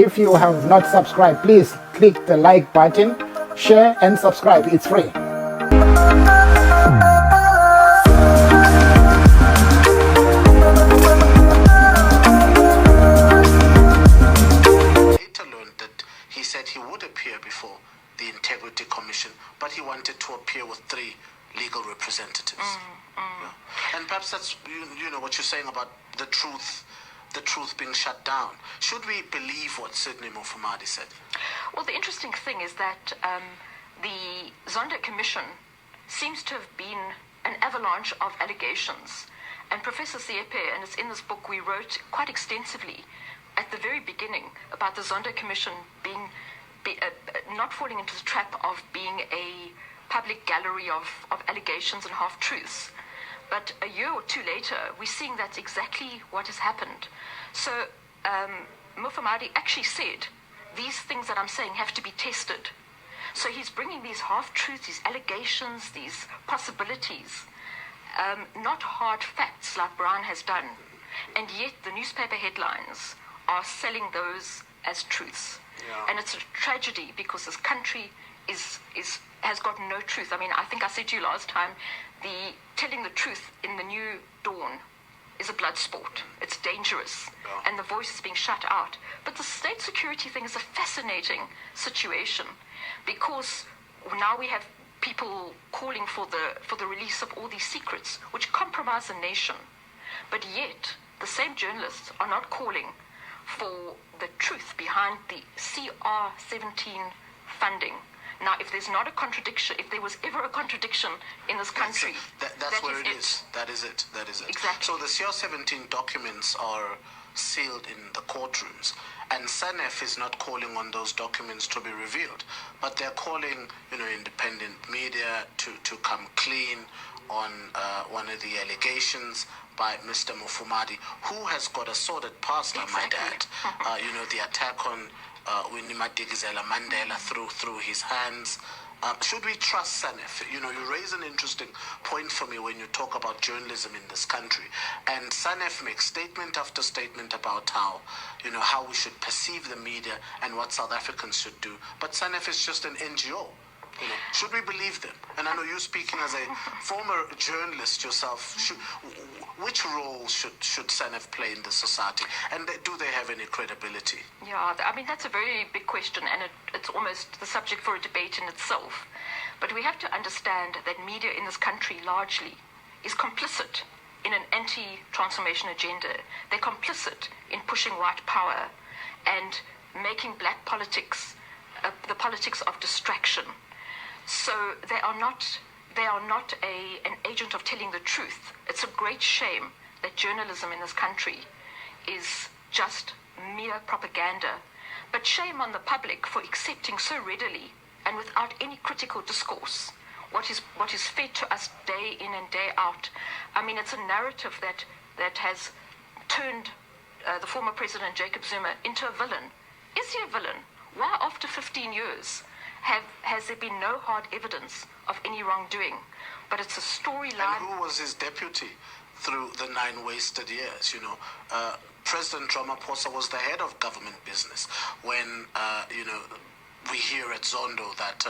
If you have not subscribed, please click the like button, share and subscribe. It's free. He said he would appear before the Integrity Commission, but he wanted to appear with 3 legal representatives. Yeah. And perhaps that's you know what you're saying about the truth being shut down. Should we believe what Sidney Mufamadi said? Well, the interesting thing is that the Zondo Commission seems to have been an avalanche of allegations. And Professor Siepe, and it's in this book, we wrote quite extensively at the very beginning about the Zondo Commission being not falling into the trap of being a public gallery of allegations and half-truths. But a year or 2 later, we're seeing that's exactly what has happened. So Mufamadi actually said, these things that I'm saying have to be tested. So he's bringing these half-truths, these allegations, these possibilities, not hard facts like Brian has done. And yet the newspaper headlines are selling those as truths. Yeah. And it's a tragedy because this country has got no truth. I mean, I think I said to you last time, telling the truth in the new dawn is a blood sport. It's dangerous. Yeah. And the voice is being shut out. But the state security thing is a fascinating situation because now we have people calling for the release of all these secrets, which compromise the nation. But yet, the same journalists are not calling for the truth behind the CR17 funding. Now, if there's not a contradiction, if there was ever a contradiction in this country, that's where it is. That is it. Exactly. So the CR17 documents are sealed in the courtrooms, and SANEF is not calling on those documents to be revealed, but they're calling, independent media to come clean on one of the allegations by Mr. Mufamadi, who has got a sordid past, I might add. The attack on Winnie Madikizela Mandela through his hands. Should we trust SANEF? You raise an interesting point for me when you talk about journalism in this country. And SANEF makes statement after statement about how we should perceive the media and what South Africans should do. But SANEF is just an NGO. Should we believe them? And I know you speaking as a former journalist yourself. Which role should SANEF play in the society? And do they have any credibility? Yeah, I mean, that's a very big question, and it's almost the subject for a debate in itself. But we have to understand that media in this country largely is complicit in an anti-transformation agenda. They're complicit in pushing white power and making black politics the politics of distraction. So they are not an agent of telling the truth. It's a great shame that journalism in this country is just mere propaganda. But shame on the public for accepting so readily and without any critical discourse what is fed to us day in and day out. I mean, it's a narrative that has turned the former President Jacob Zuma into a villain. Is he a villain? Why, after 15 years, has there been no hard evidence of any wrongdoing? But it's a storyline. And who was his deputy through the 9 wasted years? President Ramaphosa was the head of government business when, we hear at Zondo that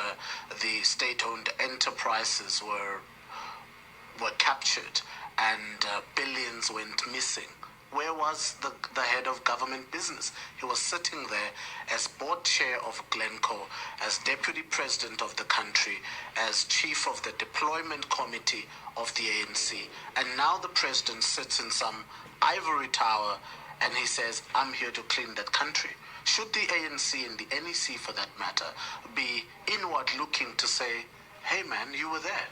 the state-owned enterprises were captured and billions went missing. Where was the head of government business? He was sitting there as board chair of Glencore, as deputy president of the country, as chief of the deployment committee of the ANC. And now the president sits in some ivory tower and he says, I'm here to clean that country. Should the ANC and the NEC, for that matter, be inward looking to say, hey man, you were there?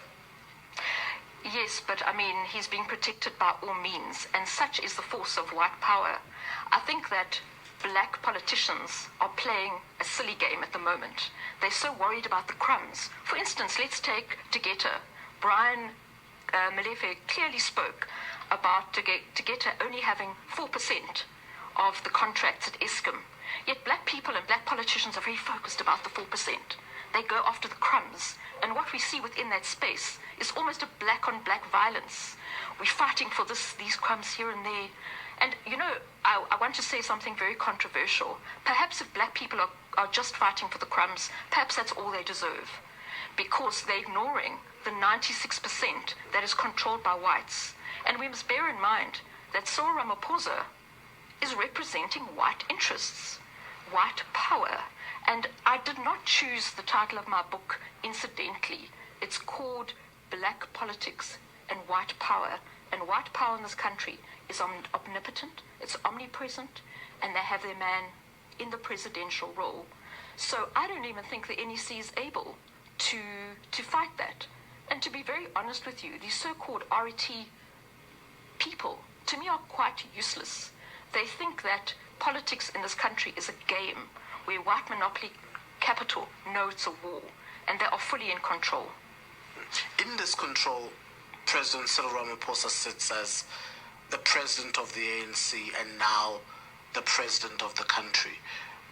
Yes, but I mean, he's being protected by all means, and such is the force of white power. I think that black politicians are playing a silly game at the moment. They're so worried about the crumbs. For instance, let's take Tegeta. Brian Malefe clearly spoke about Tegeta only having 4% of the contracts at Eskom. Yet black people and black politicians are very focused about the 4%. They go after the crumbs. And what we see within that space is almost a black-on-black violence. We're fighting for these crumbs here and there. And, I want to say something very controversial. Perhaps if black people are just fighting for the crumbs, perhaps that's all they deserve. Because they're ignoring the 96% that is controlled by whites. And we must bear in mind that Cyril Ramaphosa is representing white interests, white power. And I did not choose the title of my book incidentally. It's called Black Politics and White Power. And white power in this country is omnipotent, it's omnipresent, and they have their man in the presidential role. So I don't even think the NEC is able to fight that. And to be very honest with you, these so-called RET people, to me, are quite useless. They think that politics in this country is a game where white monopoly capital know it's a war, and they are fully in control. In this control, President Cyril Ramaphosa sits as the president of the ANC and now the president of the country.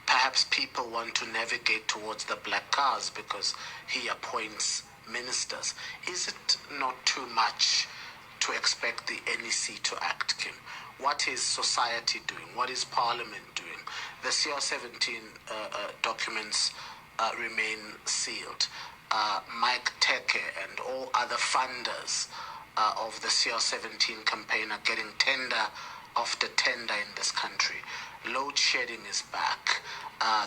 Perhaps people want to navigate towards the black cars because he appoints ministers. Is it not too much to expect the NEC to act, Kim? What is society doing? What is Parliament doing? The CR17 documents remain sealed. Mike Teke and all other funders of the CR17 campaign are getting tender after tender in this country. Load shedding is back.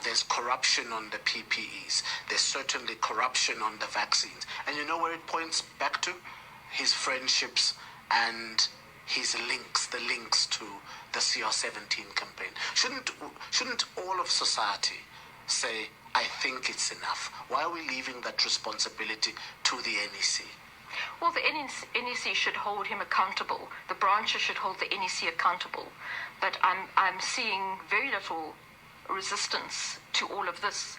There's corruption on the PPEs. There's certainly corruption on the vaccines. And you know where it points back to? His friendships and his links, the links to the CR17 campaign. Shouldn't all of society say, I think it's enough? Why are we leaving that responsibility to the NEC? Well, the NEC should hold him accountable. The branches should hold the NEC accountable. But I'm seeing very little resistance to all of this.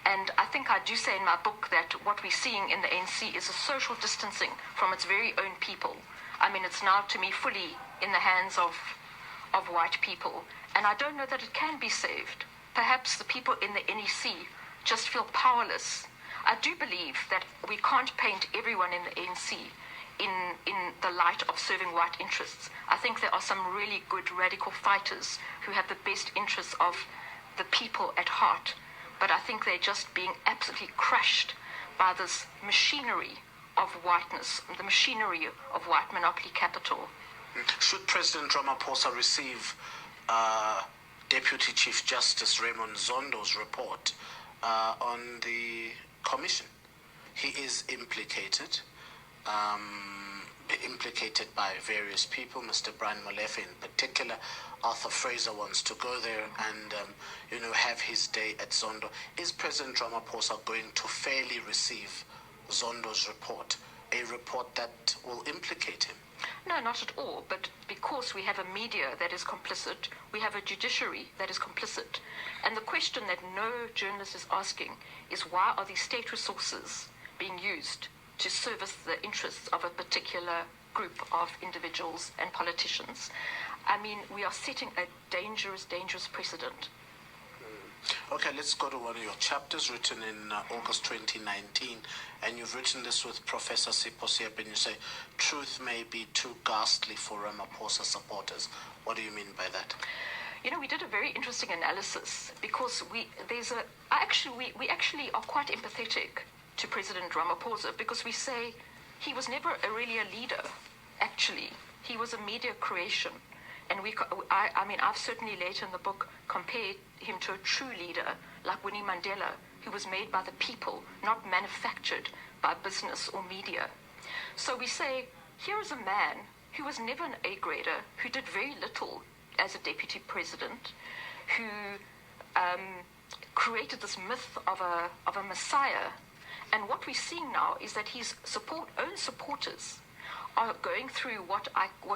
And I think I do say in my book that what we're seeing in the ANC is a social distancing from its very own people. I mean, it's now, to me, fully in the hands of white people. And I don't know that it can be saved. Perhaps the people in the NEC just feel powerless. I do believe that we can't paint everyone in the ANC in the light of serving white interests. I think there are some really good radical fighters who have the best interests of the people at heart. But I think they're just being absolutely crushed by this machinery of whiteness, the machinery of white monopoly capital. Should President Ramaphosa receive Deputy Chief Justice Raymond Zondo's report on the commission? He is implicated by various people, Mr. Brian Molefe in particular. Arthur Fraser wants to go there and have his day at Zondo. Is President Ramaphosa going to fairly receive Zondo's report, a report that will implicate him? No, not at all. But because we have a media that is complicit, we have a judiciary that is complicit. And the question that no journalist is asking is, why are these state resources being used to service the interests of a particular group of individuals and politicians? I mean, we are setting a dangerous, dangerous precedent. Okay, let's go to one of your chapters written in August 2019, and you've written this with Professor Sipho Sepe, and you say, truth may be too ghastly for Ramaphosa supporters. What do you mean by that? We did a very interesting analysis because we actually are quite empathetic to President Ramaphosa, because we say he was never really a leader, actually. He was a media creation. And I've certainly later in the book compared him to a true leader like Winnie Mandela, who was made by the people, not manufactured by business or media. So we say, here is a man who was never an A-grader, who did very little as a deputy president, who created this myth of a messiah. And what we're seeing now is that his own supporters are going through what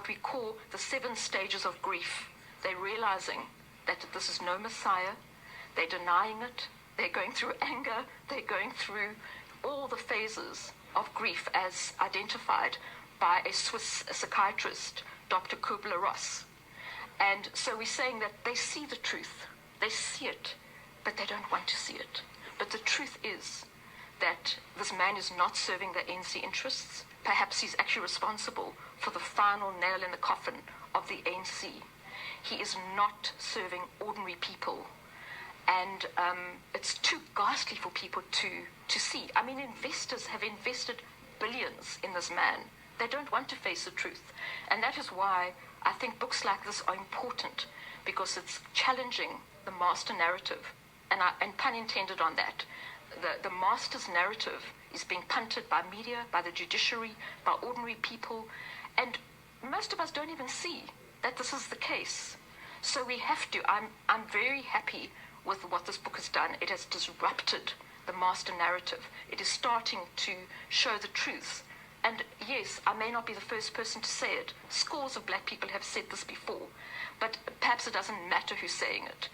we call the 7 stages of grief. They're realizing that this is no Messiah. They're denying it. They're going through anger. They're going through all the phases of grief as identified by a Swiss psychiatrist, Dr. Kubler-Ross. And so we're saying that they see the truth. They see it, but they don't want to see it. But the truth is that this man is not serving the ANC interests. Perhaps he's actually responsible for the final nail in the coffin of the ANC. He is not serving ordinary people. And it's too ghastly for people to see. I mean, investors have invested billions in this man. They don't want to face the truth. And that is why I think books like this are important, because it's challenging the master narrative. And pun intended on that. The master's narrative is being punted by media, by the judiciary, by ordinary people. And most of us don't even see that this is the case. So we have to. I'm very happy with what this book has done. It has disrupted the master narrative. It is starting to show the truth. And yes, I may not be the first person to say it. Scores of black people have said this before. But perhaps it doesn't matter who's saying it.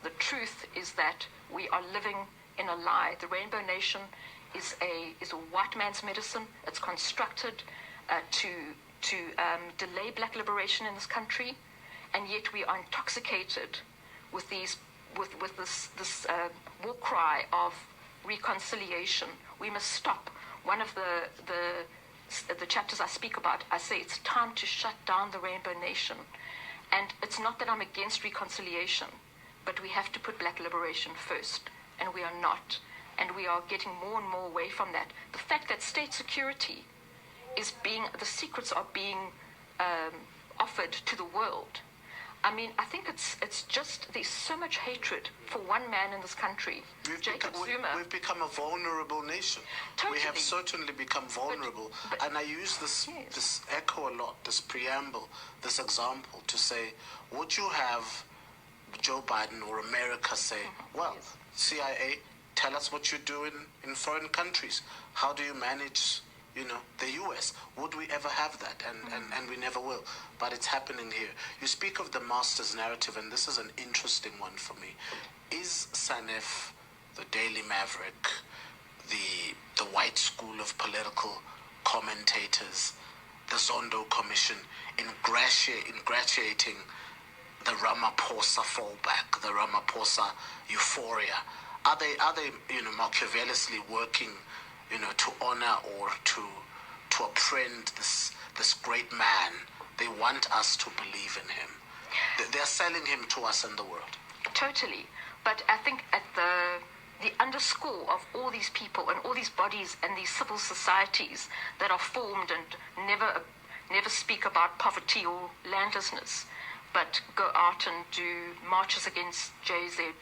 The truth is that we are living in a lie. The Rainbow Nation is a white man's medicine. It's constructed to delay black liberation in this country. And yet we are intoxicated with this war cry of reconciliation. We must stop. One of the chapters I speak about, I say it's time to shut down the Rainbow Nation. And it's not that I'm against reconciliation, but we have to put black liberation first, and we are not. And we are getting more and more away from that. The fact that state security the secrets are being offered to the world. I mean, I think it's just, there's so much hatred for one man in this country. We've become a vulnerable nation. Totally. We have certainly become vulnerable. And I use this echo a lot, this preamble, this example to say, would you have Joe Biden or America say, well, CIA, tell us what you do in foreign countries. How do you manage the U.S.? Would we ever have that? And we never will. But it's happening here. You speak of the master's narrative, and this is an interesting one for me. Is SANEF, the Daily Maverick, the white school of political commentators, the Zondo Commission, ingratiating the Ramaphosa fallback, the Ramaphosa euphoria? Are they Machiavellically working to honor or to apprehend this great man? They want us to believe in him. They're selling him to us in the world. Totally. But I think at the underscore of all these people and all these bodies and these civil societies that are formed and never speak about poverty or landlessness, but go out and do marches against JZ.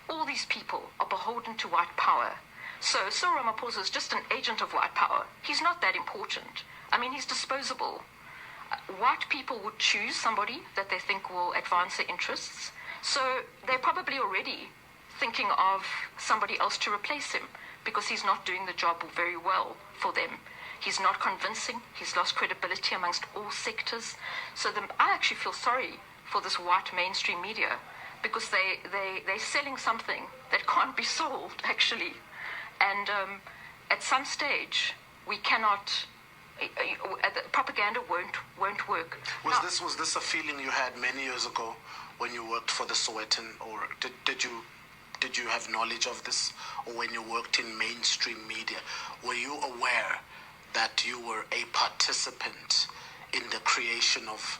All these people are beholden to white power. So Cyril Ramaphosa is just an agent of white power. He's not that important. I mean, he's disposable. White people would choose somebody that they think will advance their interests. So they're probably already thinking of somebody else to replace him because he's not doing the job very well for them. He's not convincing. He's lost credibility amongst all sectors. So I actually feel sorry for this white mainstream media because they're selling something that can't be sold, actually. And at some stage, we cannot. Propaganda won't work. Was this a feeling you had many years ago when you worked for the Sowetan, or did you have knowledge of this, or when you worked in mainstream media, were you aware that you were a participant in the creation of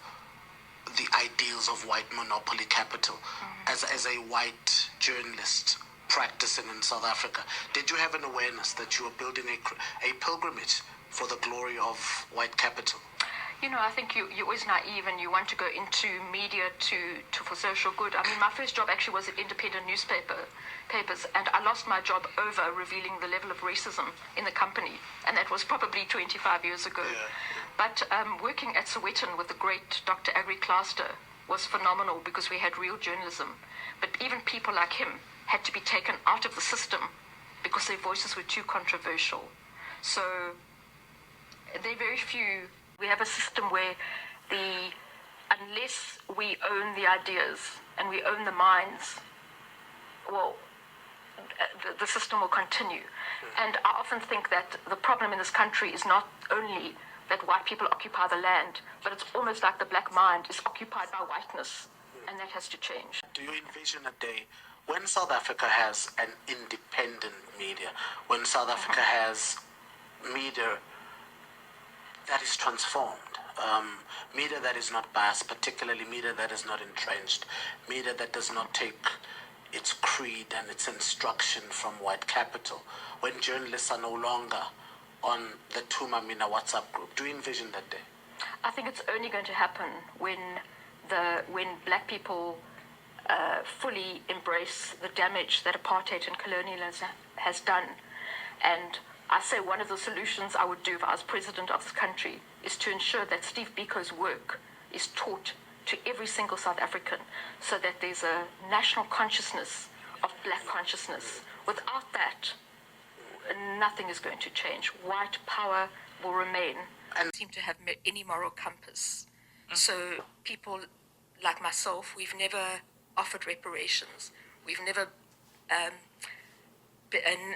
the ideals of white monopoly capital as a white journalist practicing in South Africa? Did you have an awareness that you were building a pilgrimage for the glory of white capital? I think you're always naive and you want to go into media for social good. I mean, my first job actually was at independent papers, and I lost my job over revealing the level of racism in the company, and that was probably 25 years ago. Yeah. But working at Sowetan with the great Dr. Agri Cluster was phenomenal because we had real journalism. But even people like him had to be taken out of the system because their voices were too controversial. So there are very few. We have a system where unless we own the ideas and we own the minds, well, the system will continue. And I often think that the problem in this country is not only that white people occupy the land, but it's almost like the black mind is occupied by whiteness, and that has to change. Do you envision a day when South Africa has an independent media, when South Africa has media that is transformed, media that is not biased, particularly media that is not entrenched, media that does not take its creed and its instruction from white capital, when journalists are no longer on the Tumamina WhatsApp group? Do you envision that day? I think it's only going to happen when black people fully embrace the damage that apartheid and colonialism has done. And I say one of the solutions I would do if I was president of this country is to ensure that Steve Biko's work is taught to every single South African, so that there's a national consciousness of black consciousness. Without that, nothing is going to change. White power will remain and seem to have any moral compass. So people like myself, we've never offered reparations. We've never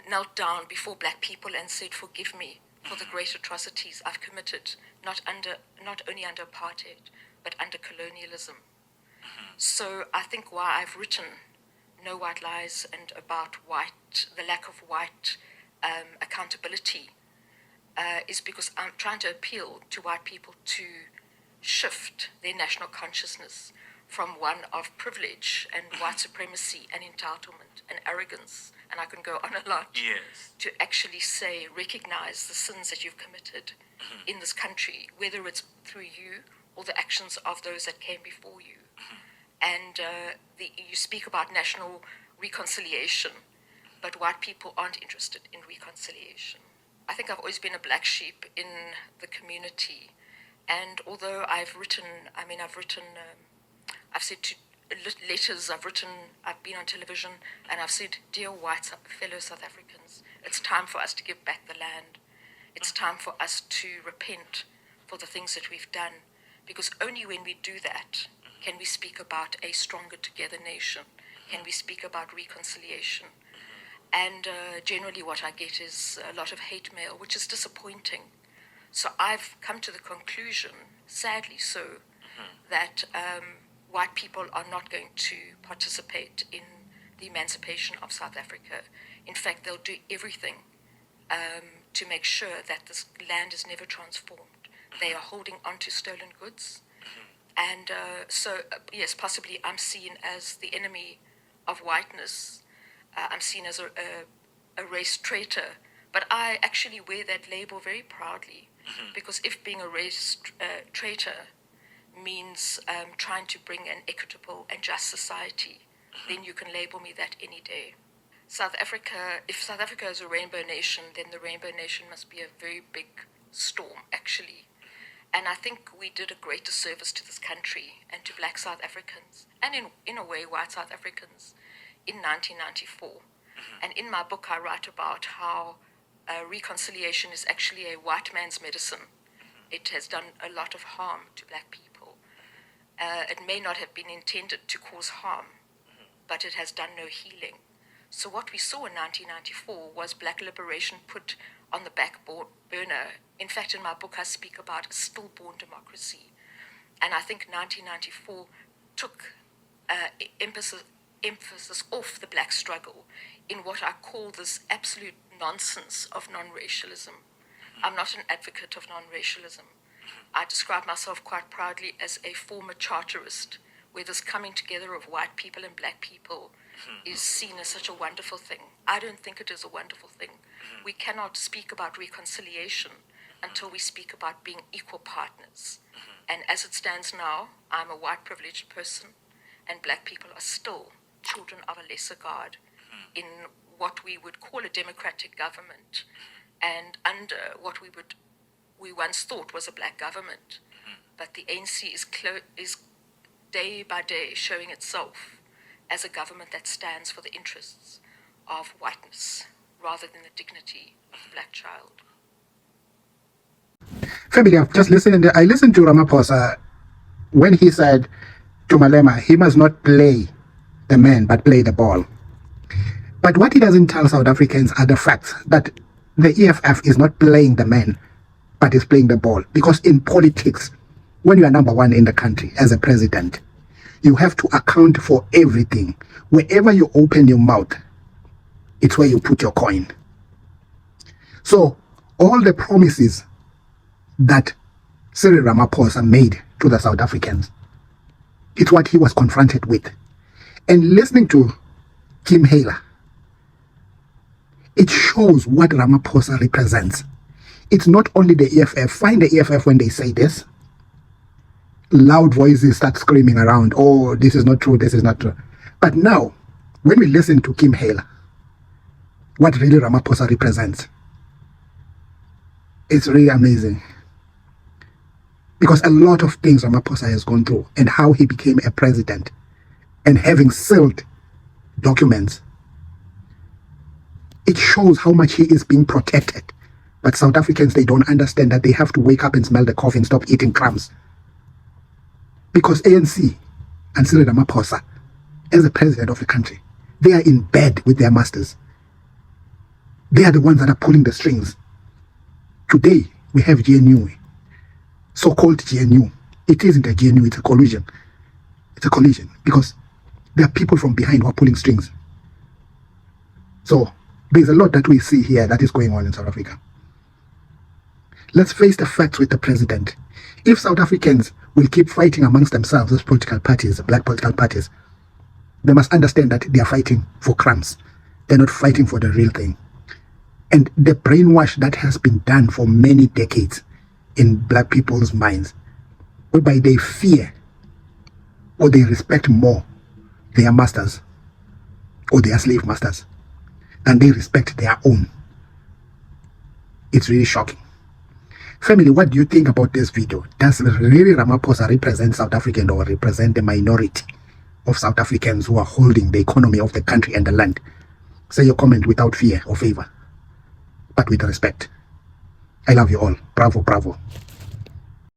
knelt down before black people and said, forgive me for the great atrocities I've committed, not only under apartheid, but under colonialism. So I think why I've written No White Lies and about the lack of white accountability is because I'm trying to appeal to white people to shift their national consciousness from one of privilege and white supremacy and entitlement and arrogance, and I can go on a lot, to actually recognize the sins that you've committed in this country, whether it's through you or the actions of those that came before you. And you speak about national reconciliation, but white people aren't interested in reconciliation. I think I've always been a black sheep in the community, and although I've said to letters, I've been on television, and I've said, dear white fellow South Africans, it's time for us to give back the land. It's time for us to repent for the things that we've done, because only when we do that can we speak about a stronger together nation, can we speak about reconciliation. And generally what I get is a lot of hate mail, which is disappointing. So I've come to the conclusion, sadly so, that white people are not going to participate in the emancipation of South Africa. In fact, they'll do everything to make sure that this land is never transformed. They are holding on to stolen goods. And yes, possibly I'm seen as the enemy of whiteness. I'm seen as a race traitor. But I actually wear that label very proudly, because if being a race traitor means trying to bring an equitable and just society, then you can label me that any day. South Africa, if South Africa is a rainbow nation, then the rainbow nation must be a very big storm, actually. And I think we did a great disservice to this country and to black South Africans, and in a way white South Africans, in 1994. And in my book I write about how reconciliation is actually a white man's medicine. It has done a lot of harm to black people. It may not have been intended to cause harm, but it has done no healing. So what we saw in 1994 was black liberation put on the back burner. In fact, in my book, I speak about a stillborn democracy. And I think 1994 took emphasis off the black struggle in what I call this absolute nonsense of non-racialism. I'm not an advocate of non-racialism. I describe myself quite proudly as a former charterist, where this coming together of white people and black people is seen as such a wonderful thing. I don't think it is a wonderful thing. We cannot speak about reconciliation until we speak about being equal partners. And as it stands now, I'm a white privileged person, and black people are still children of a lesser guard in what we would call a democratic government, and under what we once thought was a black government. But the ANC is day by day showing itself as a government that stands for the interests of whiteness rather than the dignity of the black child. Family, I've just listened. I listened to Ramaphosa when he said to Malema, he must not play the man, but play the ball. But what he doesn't tell South Africans are the facts that the EFF is not playing the man, but is playing the ball. Because in politics, when you are number one in the country as a president, you have to account for everything. Wherever you open your mouth, it's where you put your coin. So all the promises that Cyril Ramaphosa made to the South Africans. It's what he was confronted with. And listening to Kim Haler, it shows what Ramaphosa represents. It's not only the EFF. Find the EFF when they say this. Loud voices start screaming around, oh, this is not true, this is not true. But now, when we listen to Kim Haler, what really Ramaphosa represents, it's really amazing. Because a lot of things Ramaphosa has gone through and how he became a president and having sealed documents, it shows how much he is being protected. But South Africans, they don't understand that they have to wake up and smell the coffee and stop eating crumbs. Because ANC and Cyril Ramaphosa, as the president of the country, they are in bed with their masters. They are the ones that are pulling the strings. Today, we have GNU, so-called GNU. It isn't a GNU, it's a collusion. It's a collision because there are people from behind who are pulling strings. So, there's a lot that we see here that is going on in South Africa. Let's face the facts with the president. If South Africans will keep fighting amongst themselves, those political parties, black political parties, they must understand that they are fighting for crumbs. They're not fighting for the real thing. And the brainwash that has been done for many decades in black people's minds, whereby they fear or they respect more their masters or their slave masters than they respect their own. It's really shocking. Family, what do you think about this video? Does really Ramaphosa represent South African or represent the minority of South Africans who are holding the economy of the country and the land? Say your comment without fear or favor, but with respect. I love you all. Bravo, bravo.